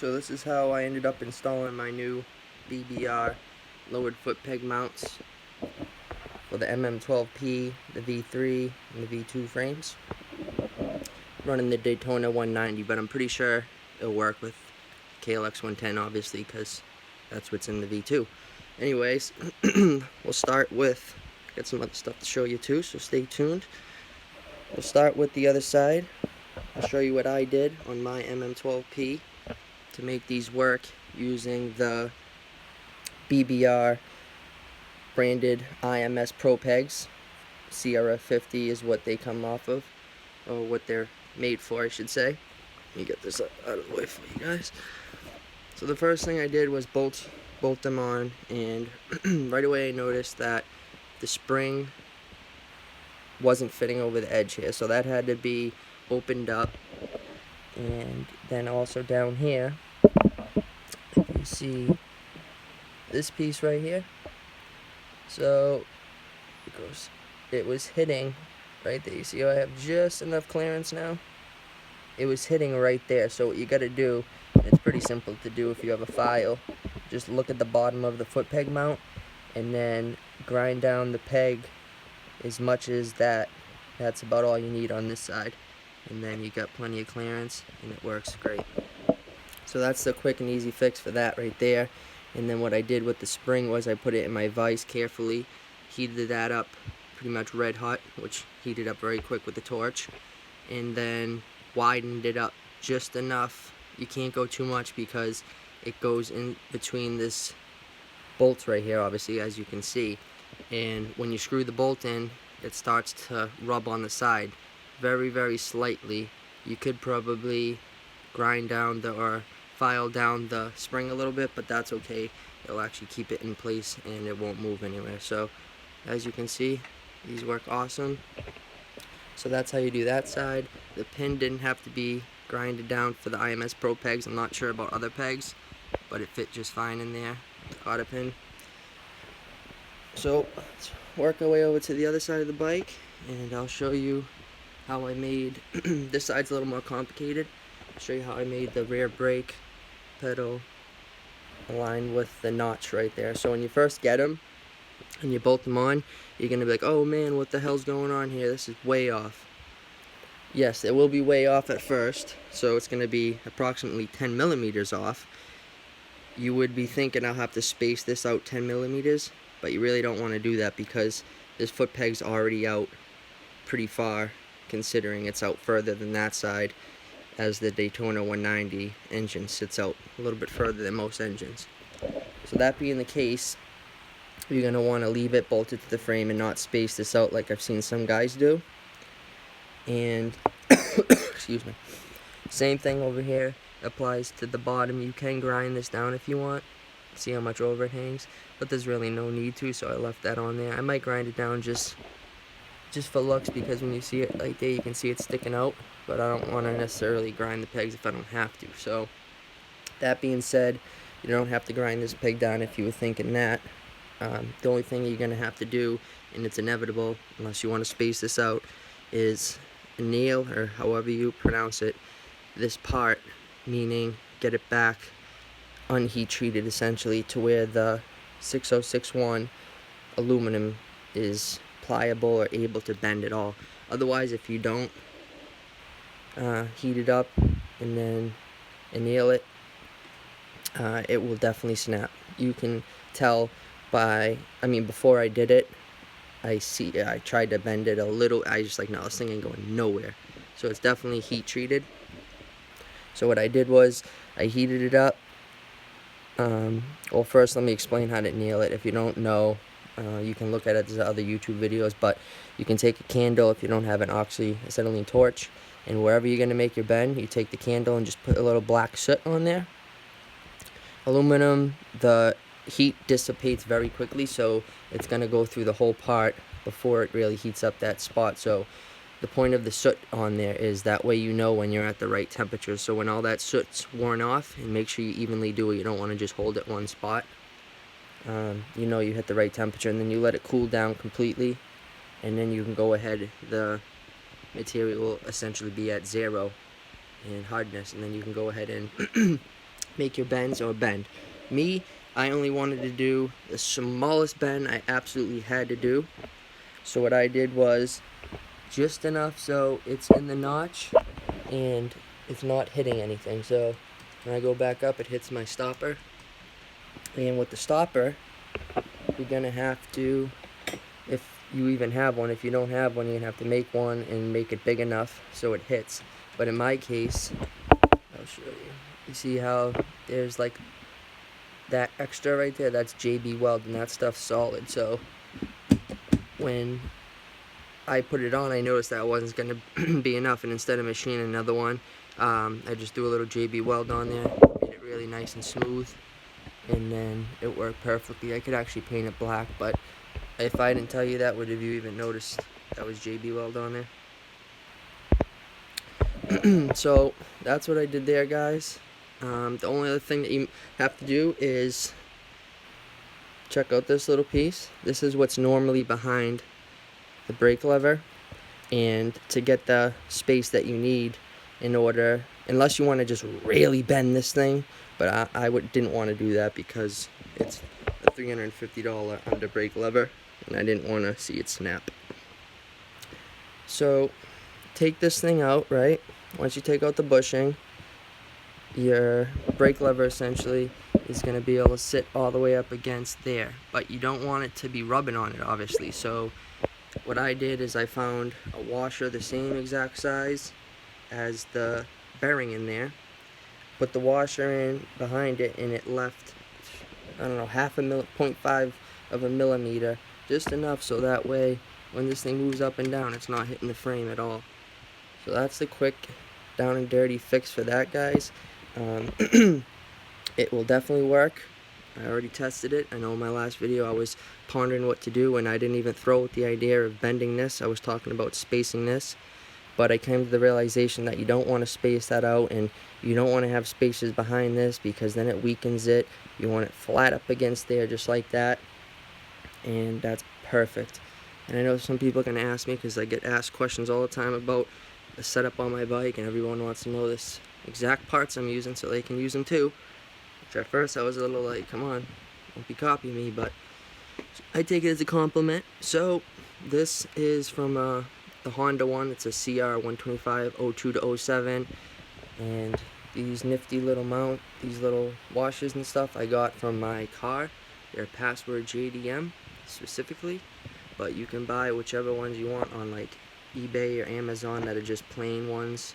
So this is how I ended up installing my new BBR lowered foot peg mounts for the MM12P, the V3, and the V2 frames. Running the Daytona 190, but I'm pretty sure it'll work with KLX 110, obviously, because that's what's in the V2. Anyways, we'll start with, got some other stuff to show you too, so stay tuned. We'll start with the other side. I'll show you what I did on my MM12P to make these work using the BBR branded IMS Pro pegs. CRF50 is what they come off of, or what they're made for, I should say. Let me get this out of the way for you guys. So the first thing I did was bolt them on, and right away I noticed that the spring wasn't fitting over the edge here, so that had to be opened up. And then also down here, you see this piece right here. So it was hitting right there. You see how I have just enough clearance now? It was hitting right there. So what you got to do, it's pretty simple to do if you have a file, just look at the bottom of the foot peg mount and then grind down the peg as much as that. That's about all you need on this side, and then you got plenty of clearance and it works great. So that's the quick and easy fix for that right there. And then what I did with the spring was I put it in my vise carefully, heated that up pretty much red hot, which heated up very quick with the torch, and then widened it up just enough. You can't go too much because it goes in between this bolts right here, obviously, as you can see, and when you screw the bolt in, it starts to rub on the side very slightly. You could probably grind down or file down the spring a little bit, but that's okay. It'll actually keep it in place and it won't move anywhere. So as you can see, these work awesome. So that's how you do that side. The pin didn't have to be grinded down for the IMS Pro pegs. I'm not sure about other pegs, but it fit just fine in there, the cotter pin. So let's work our way over to the other side of the bike, and I'll show you how I made this side's a little more complicated. I'll show you how I made the rear brake pedal align with the notch right there. So when you first get them and you bolt them on, you're gonna be like, oh man, what the hell's going on here? This is way off. Yes, it will be way off at first, so it's gonna be approximately 10 millimeters off. You would be thinking I'll have to space this out 10 millimeters, but you really don't want to do that because this foot peg's already out pretty far, considering it's out further than that side, as the Daytona 190 engine sits out a little bit further than most engines. So that being the case, you're going to want to leave it bolted to the frame and not space this out like I've seen some guys do. And excuse me, same thing over here applies to the bottom. You can grind this down if you want, see how much over it hangs, but there's really no need to, so I left that on there. I might grind it down just for looks, because when you see it like there, you can see it sticking out, but I don't want to necessarily grind the pegs if I don't have to. So that being said, you don't have to grind this peg down if you were thinking that. The only thing you're going to have to do, and it's inevitable unless you want to space this out, is nail, or however you pronounce it, this part, meaning get it back unheat treated essentially to where the 6061 aluminum is pliable or able to bend at all. Otherwise, if you don't heat it up and then anneal it, it will definitely snap. You can tell by, before I did it, I tried to bend it a little. I just like, no, this thing ain't going nowhere. So it's definitely heat treated. So what I did was I heated it up. Well, first let me explain how to nail it. If you don't know, you can look at it. There's other YouTube videos, but you can take a candle if you don't have an oxyacetylene torch, and wherever you're going to make your bend, you take the candle and just put a little black soot on there. Aluminum, the heat dissipates very quickly, so it's going to go through the whole part before it really heats up that spot. So the point of the soot on there is that way you know when you're at the right temperature. So when all that soot's worn off, and make sure you evenly do it, you don't want to just hold it one spot. You know you hit the right temperature, and then you let it cool down completely, and then you can go ahead. The material will essentially be at 0 in hardness, and then you can go ahead and make your bends or bend. Me, I only wanted to do the smallest bend I absolutely had to do. So what I did was just enough so it's in the notch and it's not hitting anything. So when I go back up, it hits my stopper. And with the stopper, you're gonna have to, if you even have one, if you don't have one, you're gonna have to make one and make it big enough so it hits. But in my case, I'll show you. You see how there's like that extra right there? That's JB Weld, and that stuff's solid. So when I put it on, I noticed that it wasn't gonna be enough, and instead of machining another one, I just threw a little JB Weld on there, made it really nice and smooth, and then it worked perfectly. I could actually paint it black, but if I didn't tell you that, would have you even noticed that was JB Weld on there? So that's what I did there, guys. The only other thing that you have to do is check out this little piece. This is what's normally behind the brake lever, and to get the space that you need in order, unless you want to just really bend this thing, but I didn't want to do that because it's a $350 under brake lever and I didn't want to see it snap. So take this thing out, right? Once you take out the bushing, your brake lever essentially is going to be able to sit all the way up against there, but you don't want it to be rubbing on it, obviously. So what I did is I found a washer the same exact size as the bearing in there, put the washer in behind it, and it left, I don't know, 0.5 of a millimeter, just enough so that way when this thing moves up and down, it's not hitting the frame at all. So that's the quick down and dirty fix for that, guys. It will definitely work. I already tested it. I know in my last video I was pondering what to do, and I didn't even throw out the idea of bending this. I was talking about spacing this, but I came to the realization that you don't want to space that out, and you don't want to have spaces behind this because then it weakens it. You want it flat up against there just like that, and that's perfect. And I know some people are going to ask me, because I get asked questions all the time about the setup on my bike, and everyone wants to know this exact parts I'm using so they can use them too. Which at first I was a little like, come on, don't be copying me, but I take it as a compliment. So this is from the Honda one. It's a CR 125 02 to 07, and these nifty little these little washers and stuff I got from my car. They're password JDM specifically, but you can buy whichever ones you want on like eBay or Amazon that are just plain ones,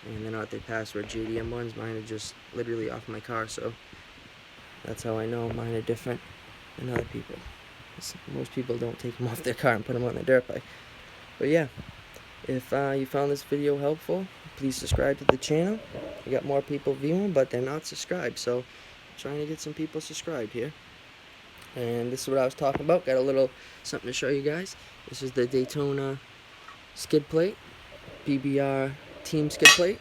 and they're not the password JDM ones. Mine are just literally off my car, so that's how I know mine are different than other people. Most people don't take them off their car and put them on their dirt bike. But yeah, if you found this video helpful, please subscribe to the channel. We got more people viewing, but they're not subscribed, so I'm trying to get some people subscribed here. And this is what I was talking about. Got a little something to show you guys. This is the Daytona skid plate, BBR team skid plate.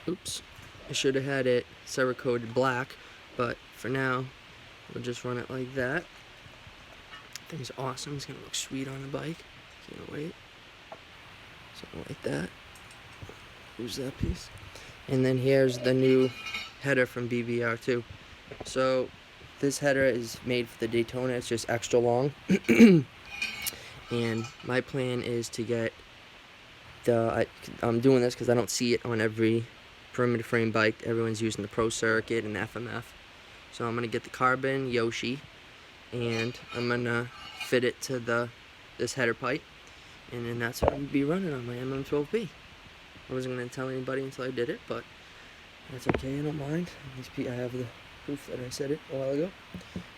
Oops, I should have had it Cerakoted black, but for now we'll just run it like that. Thing's awesome. It's gonna look sweet on the bike. Can't wait. Something like that. Who's that piece? And then here's the new header from BBR too. So this header is made for the Daytona. It's just extra long. And my plan is to get I'm doing this because I don't see it on every perimeter frame bike. Everyone's using the Pro Circuit and FMF. So I'm gonna get the carbon Yoshi, and I'm gonna fit it to this header pipe, and then that's what I'm gonna be running on my MM12P. I wasn't gonna tell anybody until I did it, but that's okay. I don't mind. I have the proof that I said it a while ago.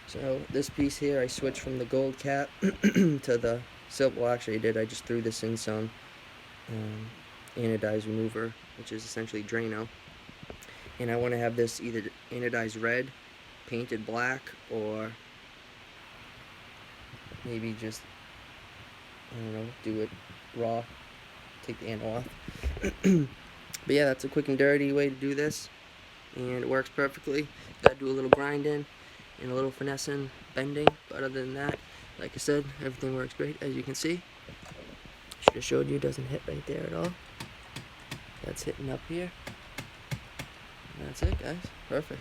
So this piece here, I switched from the gold cap to the silver. Well, actually I did. I just threw this in some anodized remover, which is essentially Drano, and I want to have this either anodized red, painted black, or maybe just, I don't know, do it raw, take the ano off. But yeah, that's a quick and dirty way to do this, and it works perfectly. Gotta do a little grinding and a little finessing, bending, but other than that, like I said, everything works great. As you can see, should have showed you, it doesn't hit right there at all. That's hitting up here. And that's it, guys. Perfect.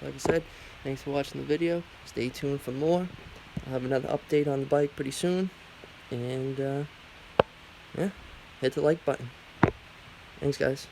like I said, thanks for watching the video. Stay tuned for more. I'll have another update on the bike pretty soon. And, yeah, hit the like button. Thanks, guys.